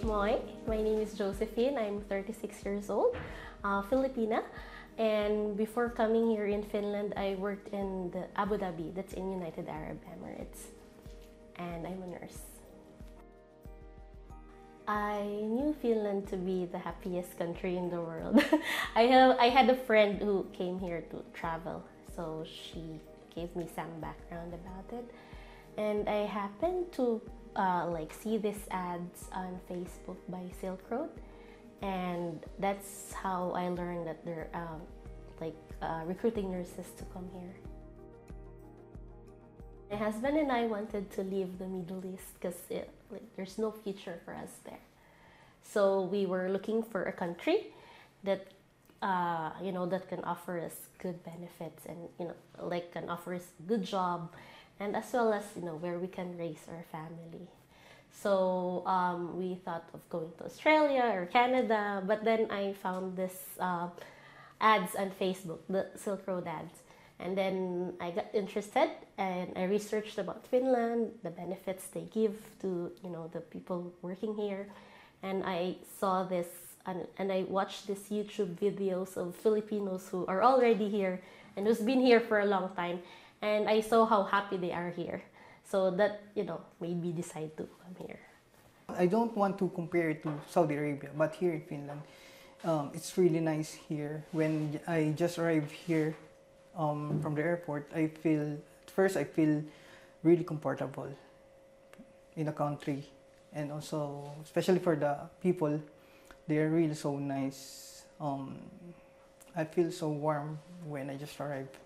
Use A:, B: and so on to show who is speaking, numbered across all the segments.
A: Moi, my name is Josephine. I'm 36 years old, Filipina. And before coming here in Finland, I worked in the Abu Dhabi, that's in United Arab Emirates. And I'm a nurse. I knew Finland to be the happiest country in the world. I had a friend who came here to travel, so she gave me some background about it. And I happened to see these ads on Facebook by Silk Road, and that's how I learned that they're recruiting nurses to come here. My husband and I wanted to leave the Middle East because there's no future for us there. So we were looking for a country that that can offer us good benefits and can offer us good job, and as well as where we can raise our family. So we thought of going to Australia or Canada, but then I found this ads on Facebook, the Silk Road ads. And then I got interested and I researched about Finland, the benefits they give to the people working here. And I saw this and I watched these YouTube videos of Filipinos who are already here and who's been here for a long time. And I saw how happy they are here. So that, made me decide to come here.
B: I don't want to compare it to Saudi Arabia, but here in Finland, it's really nice here. When I just arrived here from the airport, at first I feel really comfortable in the country. And also, especially for the people, they are really so nice. I feel so warm when I just arrived.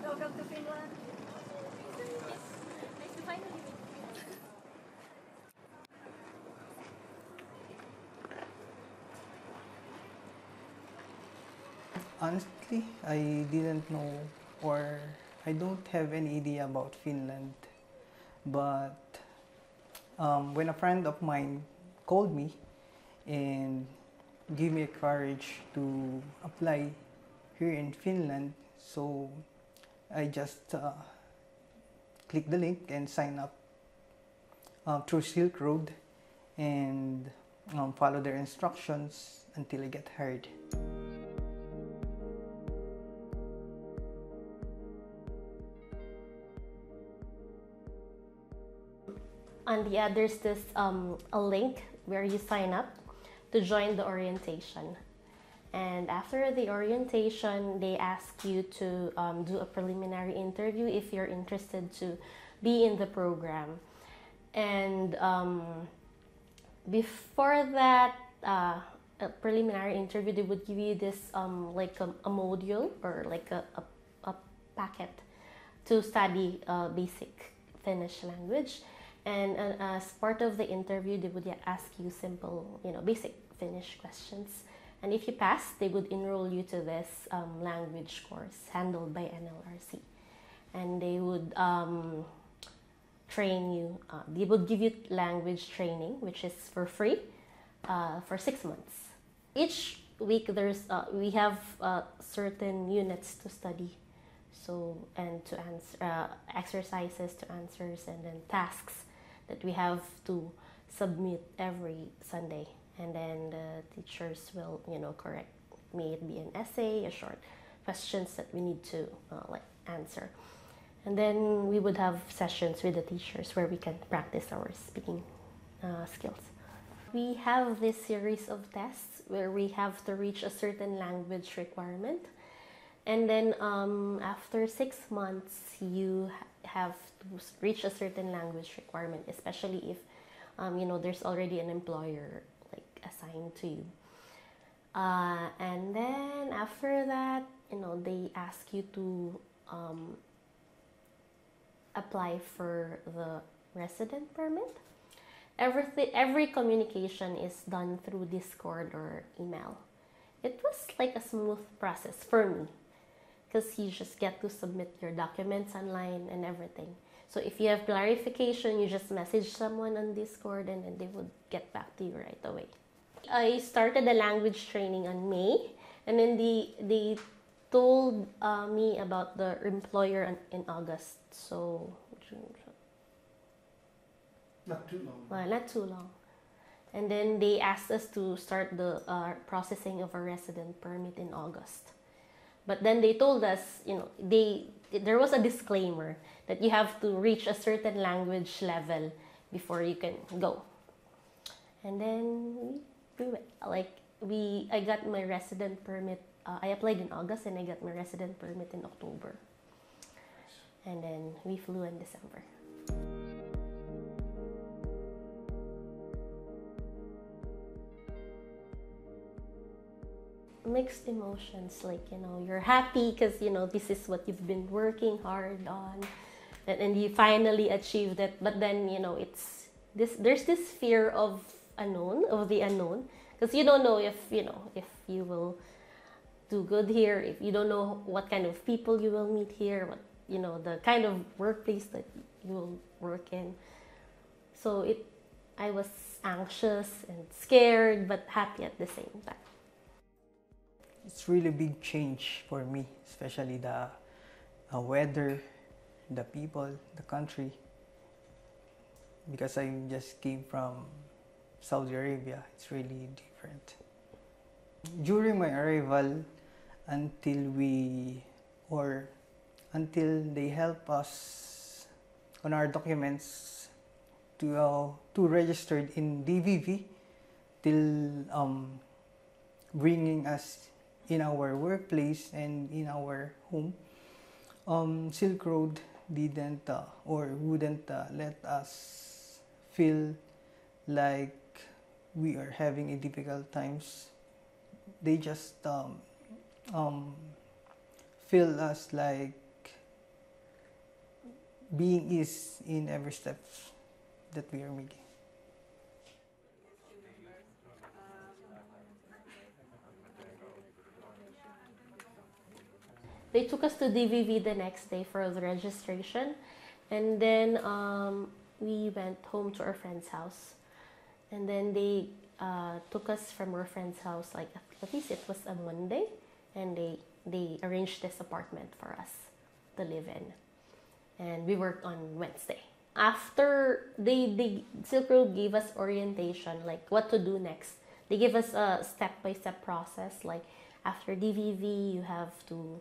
C: Welcome to Finland. Nice to finally meet you.
B: Honestly, I didn't know, or I don't have any idea about Finland. But when a friend of mine called me and gave me a courage to apply here in Finland, so I just click the link and sign up through Silk Road and follow their instructions until I get hired.
A: On the ad, there's this a link where you sign up to join the orientation. And after the orientation, they ask you to do a preliminary interview if you're interested to be in the program. And before that a preliminary interview, they would give you this a module or a packet to study basic Finnish language. And as part of the interview, they would ask you simple, basic Finnish questions. And if you pass, they would enroll you to this language course handled by NLRC. And they would train you, they would give you language training, which is for free, for 6 months. Each week, we have certain units to study. So, and to answer, exercises to answers, and then tasks that we have to submit every Sunday. And then the teachers will, correct. May it be an essay, a short questions that we need to answer. And then we would have sessions with the teachers where we can practice our speaking skills. We have this series of tests where we have to reach a certain language requirement. And then after 6 months, you have to reach a certain language requirement, especially if there's already an employer assigned to you. And then after that, they ask you to apply for the resident permit. Every communication is done through Discord or email. It was like a smooth process for me, because you just get to submit your documents online and everything. So if you have clarification, you just message someone on Discord and then they would get back to you right away. I started the language training on May, and then they told me about the employer in August. So
D: Not too long.
A: Not too long. And then they asked us to start the processing of a resident permit in August. But then they told us, there was a disclaimer that you have to reach a certain language level before you can go. And then I got my resident permit. I applied in August and I got my resident permit in October. And then we flew in December. Mixed emotions, you're happy because this is what you've been working hard on, and you finally achieved it. But then there's this fear of the unknown, because you don't know if you will do good here, if you don't know what kind of people you will meet here, what the kind of workplace that you will work in. So I was anxious and scared but happy at the same time.
B: It's really big change for me, especially the weather, the people, the country. Because I just came from Saudi Arabia, it's really different. During my arrival, until they help us on our documents to register in DVV, till bringing us in our workplace and in our home, Silk Road didn't or wouldn't let us feel like we are having a difficult times. They just feel us like being ease in every step that we are making.
A: They took us to DVV the next day for the registration, and then we went home to our friend's house, and then they took us from our friend's house, at least it was a Monday, and they arranged this apartment for us to live in, and we worked on Wednesday. After they Silk Road gave us orientation, like what to do next. They gave us a step-by-step process, like after DVV you have to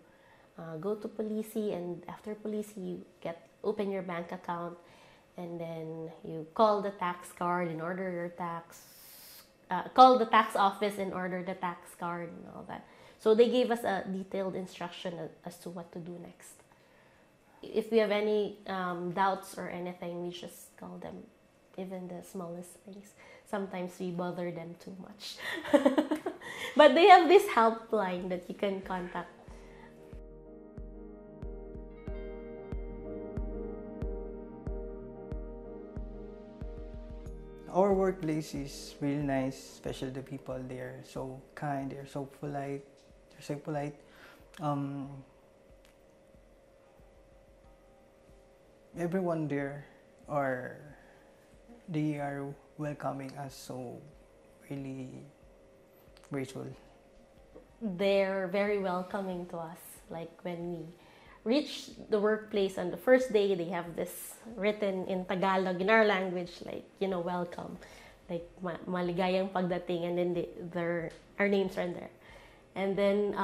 A: go to Policy, and after Policy you open your bank account, and then you call the tax card and order your tax, call the tax office and order the tax card and all that. So they gave us a detailed instruction as to what to do next. If we have any doubts or anything, we just call them, even the smallest things. Sometimes we bother them too much. But they have this helpline that you can contact.
B: Our workplace is really nice, especially the people. They are so kind, they are so polite. Everyone there they are welcoming us, so really grateful.
A: They're very welcoming to us. Like when we reach the workplace on the first day, they have this written in Tagalog, in our language, like, welcome, like maligayang pagdating, and then our names are in there. And then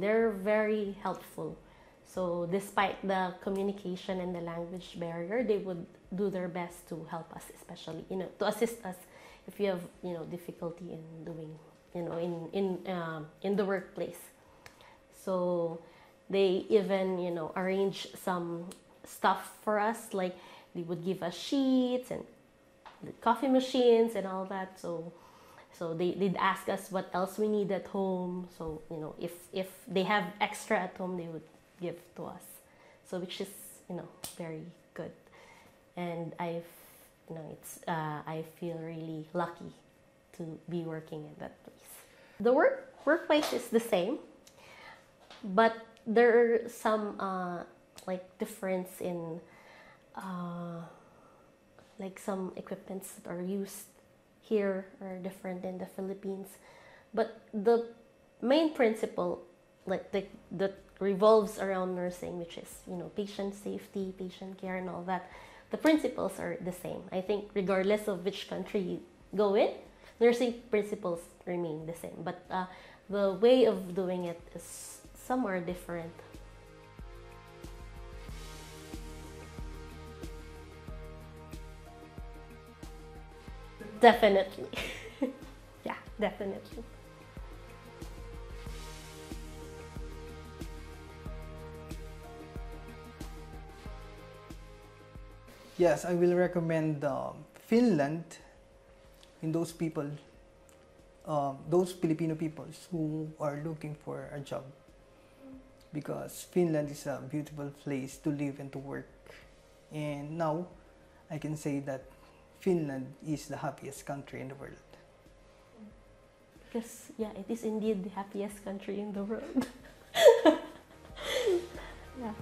A: they're very helpful. So despite the communication and the language barrier, they would do their best to help us, especially, to assist us if you have, difficulty in doing, in the workplace. So they even, arrange some stuff for us, like they would give us sheets and the coffee machines and all that. So they'd ask us what else we need at home. So, if they have extra at home, they would give to us. So which is, very good. And I feel really lucky to be working in that place. The workplace is the same, but there are some difference in some equipments that are used here are different in the Philippines. But the main principle that revolves around nursing, which is patient safety, patient care, and all that. the principles are the same. I think regardless of which country you go in, nursing principles remain the same. But the way of doing it is somewhere different. Definitely. Yeah, definitely.
B: Yes, I will recommend Finland in those Filipino peoples who are looking for a job, because Finland is a beautiful place to live and to work. And now I can say that Finland is the happiest country in the world.
A: Because, yeah, it is indeed the happiest country in the world. Yeah.